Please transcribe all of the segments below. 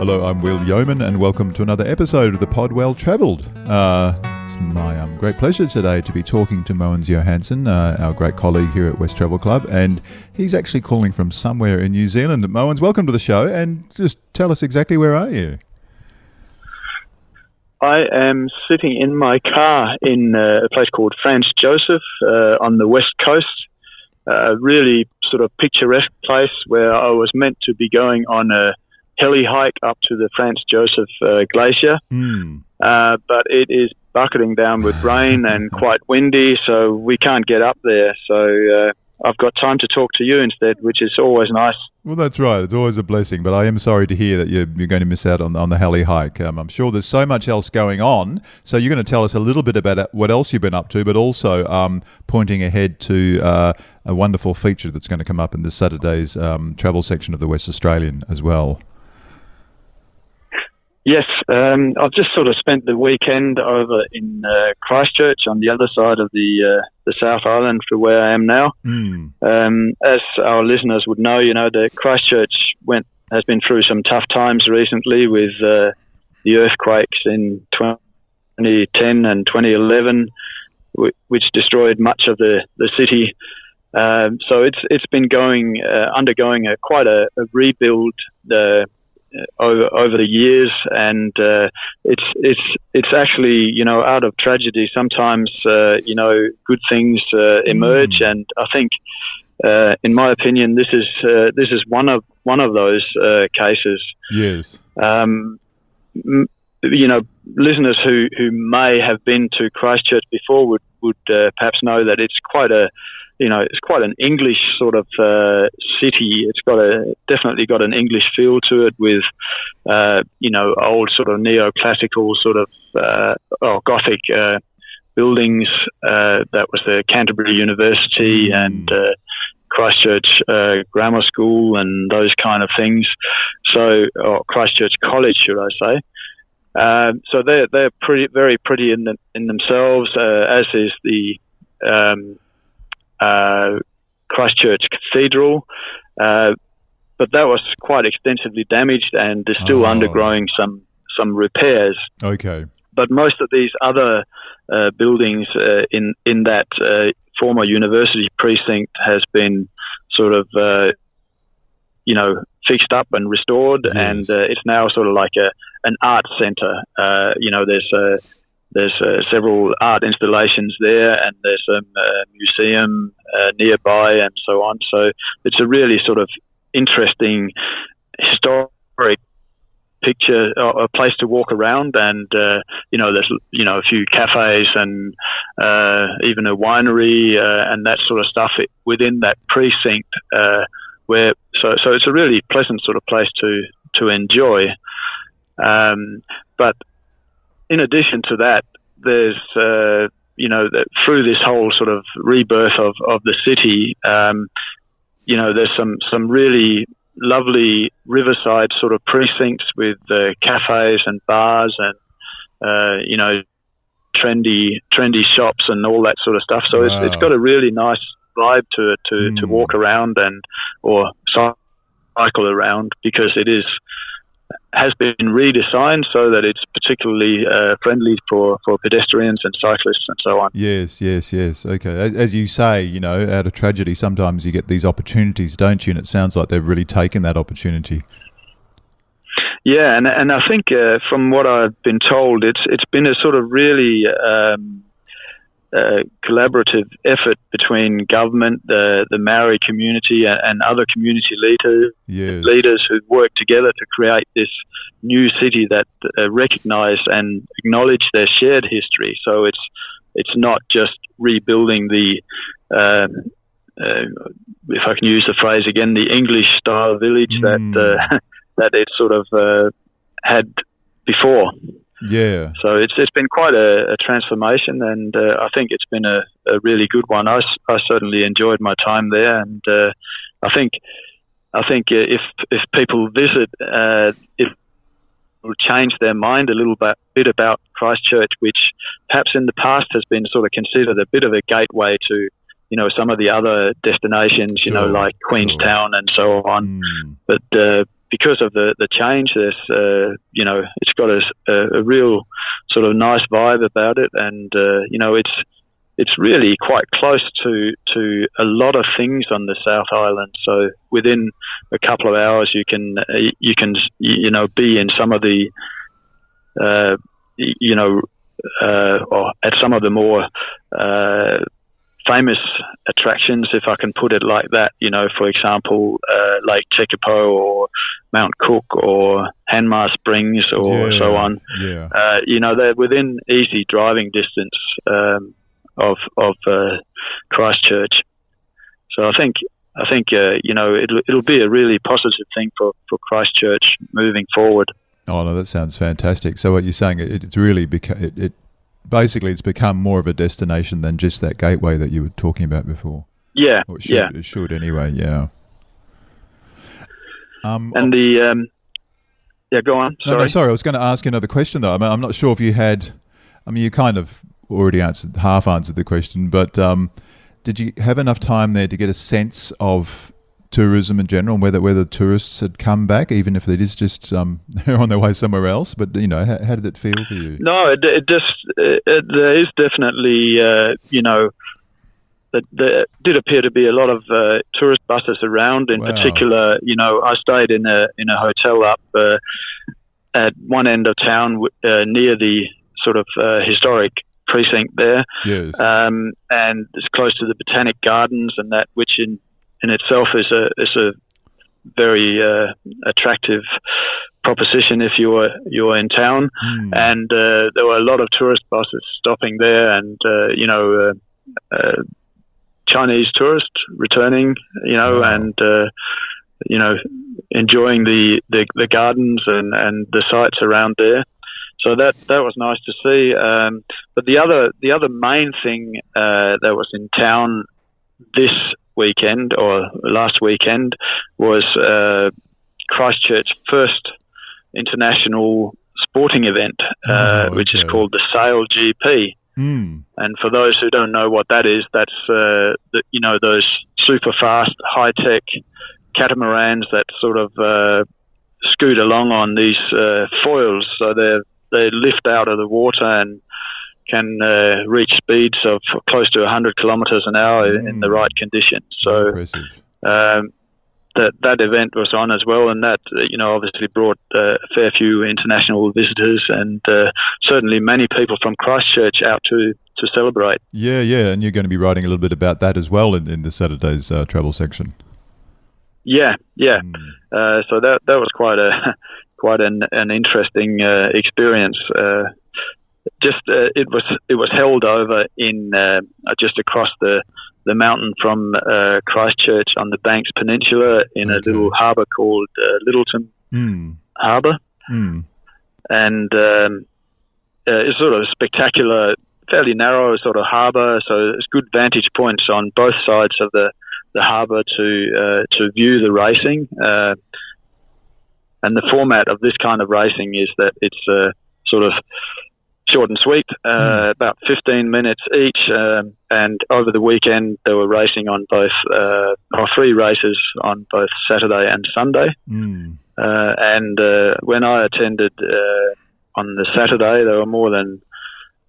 Hello, I'm Will Yeoman, and welcome to another episode of the Pod Well Travelled. It's my great pleasure today to be talking to Mogens Johansen, our great colleague here at West Travel Club, and he's actually calling from somewhere in New Zealand. Mogens, welcome to the show, and just tell us exactly where are you? I am sitting in my car in a place called Franz Josef on the west coast, a really sort of picturesque place where I was meant to be going on a heli hike up to the Franz Josef glacier, but it is bucketing down with rain and quite windy, so we can't get up there. So I've got time to talk to you instead, which is always nice. Well, that's right. It's always a blessing, but I am sorry to hear that you're going to miss out on the heli hike. I'm sure there's so much else going on, so you're going to tell us a little bit about what else you've been up to, but also pointing ahead to a wonderful feature that's going to come up in this Saturday's travel section of the West Australian as well. Yes, I've just sort of spent the weekend over in Christchurch on the other side of the South Island for where I am now. As our listeners would know, the Christchurch has been through some tough times recently with the earthquakes in 2010 and 2011, which destroyed much of the city. So it's been undergoing quite a rebuild over the years, and it's actually out of tragedy sometimes good things emerge, and I think in my opinion this is one of those cases. Yes. Listeners who may have been to Christchurch before would perhaps know that it's quite an English sort of city. It's definitely got an English feel to it with, old sort of neoclassical sort of Gothic buildings. That was the Canterbury University and Christchurch Grammar School and those kind of things. So, Christchurch College, should I say? So they're very pretty in themselves, as is the Christchurch Cathedral, but that was quite extensively damaged and is still undergoing some repairs. Okay. But most of these other buildings in that former university precinct has been sort of fixed up and restored, yes. And it's now sort of like an art centre. There's several art installations there, and there's a museum nearby and so on. So it's a really sort of interesting historic picture, a place to walk around, and there's a few cafes and even a winery and that sort of stuff within that precinct. So it's a really pleasant sort of place to enjoy. But in addition to that, there's through this whole sort of rebirth of the city, there's some really lovely riverside sort of precincts with cafes and bars and trendy shops and all that sort of stuff. So wow. It's got a really nice vibe to it to walk around or cycle around, because it has been redesigned so that it's particularly friendly for pedestrians and cyclists and so on. Yes. Okay. As you say, out of tragedy, sometimes you get these opportunities, don't you? And it sounds like they've really taken that opportunity. Yeah, and I think from what I've been told, it's been a sort of really collaborative effort between government, the Maori community, and other community leaders who work together to create this new city that recognise and acknowledge their shared history. So it's not just rebuilding the, if I can use the phrase again, the English style village that it sort of had before. Yeah. So it's been quite a transformation, and I think it's been a really good one. I certainly enjoyed my time there, and I think if people visit, it will change their mind a little bit about Christchurch, which perhaps in the past has been sort of considered a bit of a gateway to some of the other destinations, like Queenstown and so on. But because of the change, there's it's got a real sort of nice vibe about it, and it's really quite close to a lot of things on the South Island. So within a couple of hours, you can be in some of the or at some of the more famous attractions, if I can put it like that. For example, Lake Tekapo or Mount Cook or Hanmar Springs or so on. Yeah. They're within easy driving distance of Christchurch. So I think it'll be a really positive thing for Christchurch moving forward. Oh no, that sounds fantastic. So what you're saying, it's really basically it's become more of a destination than just that gateway that you were talking about before. Yeah, or it should anyway. Yeah. And go on. Sorry. No, sorry. I was going to ask you another question though. I'm not sure if you had. You kind of already half answered the question, but did you have enough time there to get a sense of tourism in general and whether tourists had come back, even if it is just they're on their way somewhere else? But how did it feel for you? No, there is definitely there did appear to be a lot of tourist buses around. In particular, I stayed in a hotel up at one end of town near the sort of historic precinct there. Yes. And it's close to the Botanic Gardens, and that, which in itself is a very attractive proposition if you're in town. And there were a lot of tourist buses stopping there, and Chinese tourists returning, and enjoying the gardens and the sights around there. So that was nice to see. But the other main thing that was in town this weekend or last weekend was Christchurch's first international sporting event, which is called the SailGP. And for those who don't know what that is, that's those super fast, high tech catamarans that sort of scoot along on these foils. So they lift out of the water and can reach speeds of close to 100 kilometres an hour in the right conditions. So that event was on as well, and that obviously brought a fair few international visitors and certainly many people from Christchurch out to celebrate. Yeah, and you're going to be writing a little bit about that as well in the Saturday's travel section. Yeah. So that was quite an interesting experience. It was held over in just across the mountain from Christchurch on the Banks Peninsula in a little harbour called Lyttelton Harbour. And it's sort of a spectacular, fairly narrow sort of harbour, so there's good vantage points on both sides of the harbour to view the racing. And the format of this kind of racing is that it's sort of short and sweet, about 15 minutes each, and over the weekend they were racing on both, three races on both Saturday and Sunday. And when I attended on the Saturday, there were more than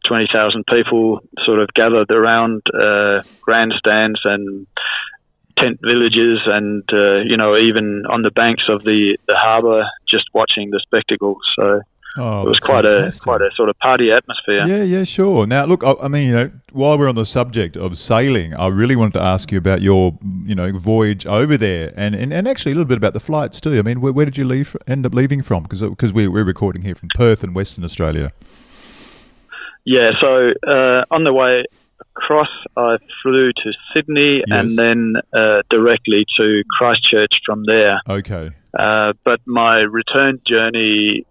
20,000 people sort of gathered around grandstands and tent villages, and even on the banks of the harbour, just watching the spectacle. So it was quite a sort of party atmosphere. Yeah, sure. Now, look, I mean, while we're on the subject of sailing, I really wanted to ask you about your, voyage over there, and actually a little bit about the flights too. I mean, where did you end up leaving from? Because we're recording here from Perth in Western Australia. Yeah, so on the way across, I flew to Sydney and then directly to Christchurch from there. Okay. But my return journey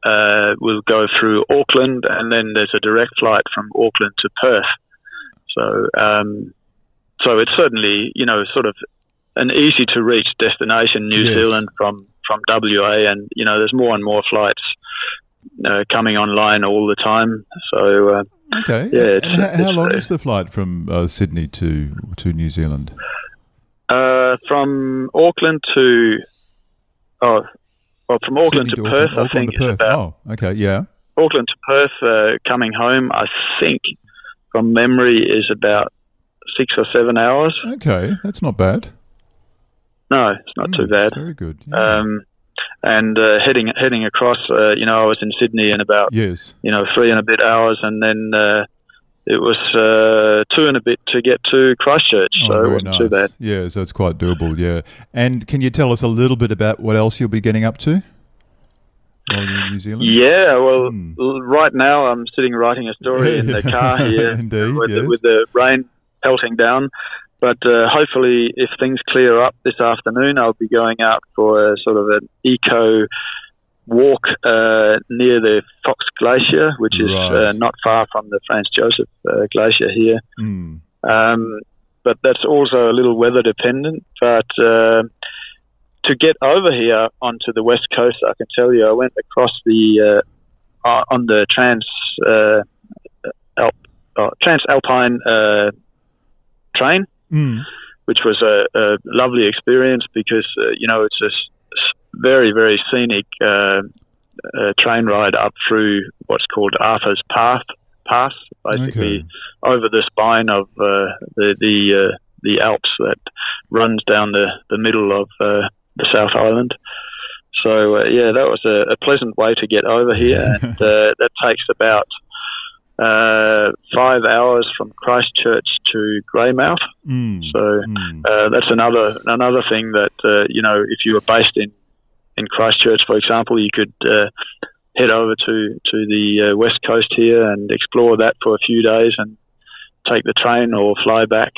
will go through Auckland, and then there's a direct flight from Auckland to Perth. So it's certainly, sort of an easy to reach destination, New Zealand from WA, and there's more and more flights coming online all the time. So okay. Yeah. How long is the flight from Sydney to New Zealand? From Auckland to Well, from Auckland to Perth, I think it's about... Oh, okay, yeah. Auckland to Perth, coming home, I think, from memory, is about 6 or 7 hours. Okay, that's not bad. No, it's not too bad. Very good. Yeah. And heading across, I was in Sydney in about 3 and a bit hours, and then it was 2 and a bit to get to Christchurch, so it wasn't too bad. Yeah, so it's quite doable. Yeah. And can you tell us a little bit about what else you'll be getting up to while you're in New Zealand? Yeah, well, right now I'm sitting writing a story in the car here Indeed, with the rain pelting down. But hopefully, if things clear up this afternoon, I'll be going out for a sort of an eco walk near the Fox Glacier, which is not far from the Franz Josef Glacier here. But that's also a little weather dependent. But to get over here onto the west coast, I can tell you, I went across on the Transalpine train. Which was a lovely experience because, it's a very, very scenic train ride up through what's called Arthur's Pass, basically over the spine of the Alps that runs down the middle of the South Island. So, that was a pleasant way to get over here, and that takes about 5 hours from Christchurch to Greymouth. That's another thing that if you were based in Christchurch, for example, you could head over to the west coast here and explore that for a few days and take the train or fly back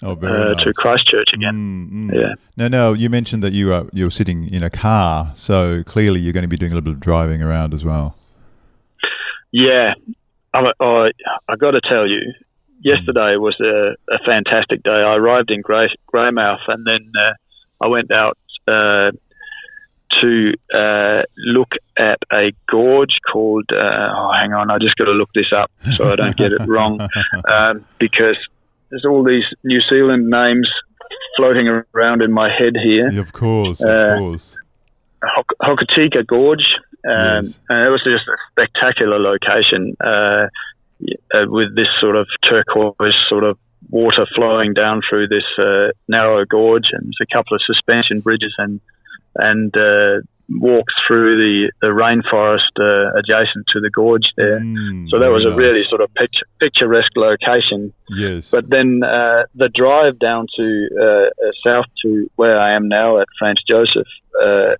to Christchurch again. Yeah. No. You mentioned that you're sitting in a car, so clearly you're going to be doing a little bit of driving around as well. Yeah. I got to tell you, yesterday was a fantastic day. I arrived in Greymouth, and then I went out to look at a gorge called, hang on, I just got to look this up so I don't get it wrong, because there's all these New Zealand names floating around in my head here. Of course. Hokitika Gorge. And it was just a spectacular location with this sort of turquoise sort of water flowing down through this narrow gorge, and there's a couple of suspension bridges and walks through the rainforest adjacent to the gorge there. So that was a really sort of picturesque location. Yes. But then the drive down to south to where I am now at Franz Josef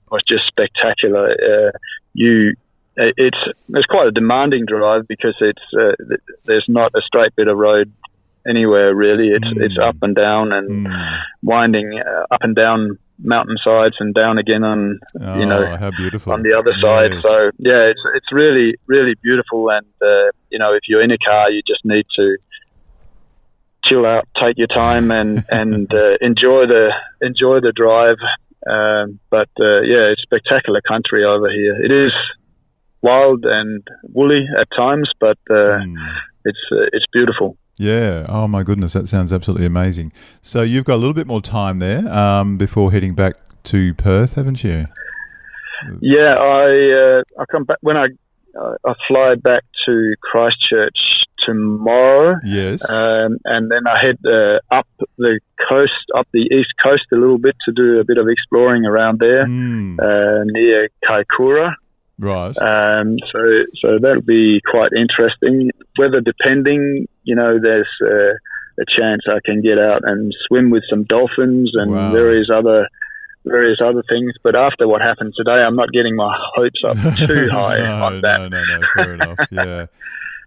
was just spectacular. It's quite a demanding drive because there's not a straight bit of road anywhere really. It's up and down and winding up and down mountainsides and down again on how beautiful on the other side. So it's really, really beautiful. And if you're in a car, you just need to chill out, take your time, and enjoy the drive. But it's spectacular country over here. It is wild and woolly at times, but it's beautiful. Yeah. Oh my goodness, that sounds absolutely amazing. So you've got a little bit more time there before heading back to Perth, haven't you? Yeah, I come back when I fly back to Christchurch tomorrow. Yes. And then I head up the coast, up the east coast a little bit to do a bit of exploring around there near Kaikoura. Right. So that'll be quite interesting. Weather depending, there's a chance I can get out and swim with some dolphins and various other things. But after what happened today, I'm not getting my hopes up too high on that. No, fair enough. Yeah.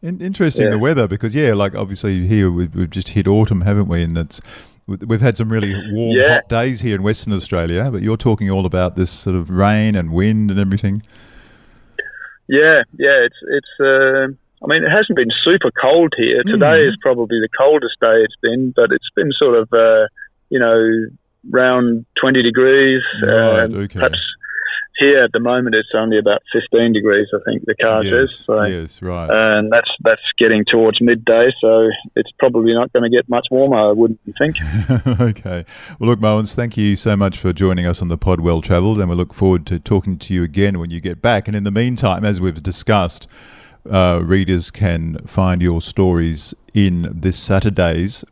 Interesting the weather, because like obviously here we've just hit autumn, haven't we? And we've had some really warm, hot days here in Western Australia. But you're talking all about this sort of rain and wind and everything. Yeah, it's. It hasn't been super cold here. Today is probably the coldest day it's been, but it's been sort of, around 20 degrees. Right, okay. Perhaps here at the moment it's only about 15 degrees, I think the car says. So, yes, right. and that's getting towards midday, so it's probably not going to get much warmer, I wouldn't think. Okay. Well, look, Mogens, thank you so much for joining us on the pod Well Travelled, and we look forward to talking to you again when you get back. And in the meantime, as we've discussed, readers can find your stories in this Saturday's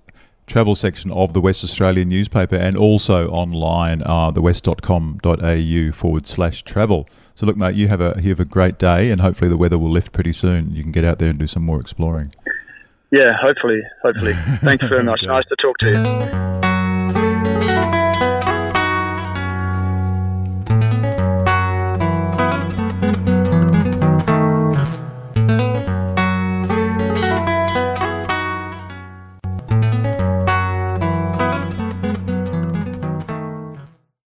travel section of the West Australian newspaper, and also online, thewest.com.au/travel. So look, mate, you have a great day, and hopefully the weather will lift pretty soon. You can get out there and do some more exploring. Yeah, hopefully. Thanks very much. Okay. Nice to talk to you.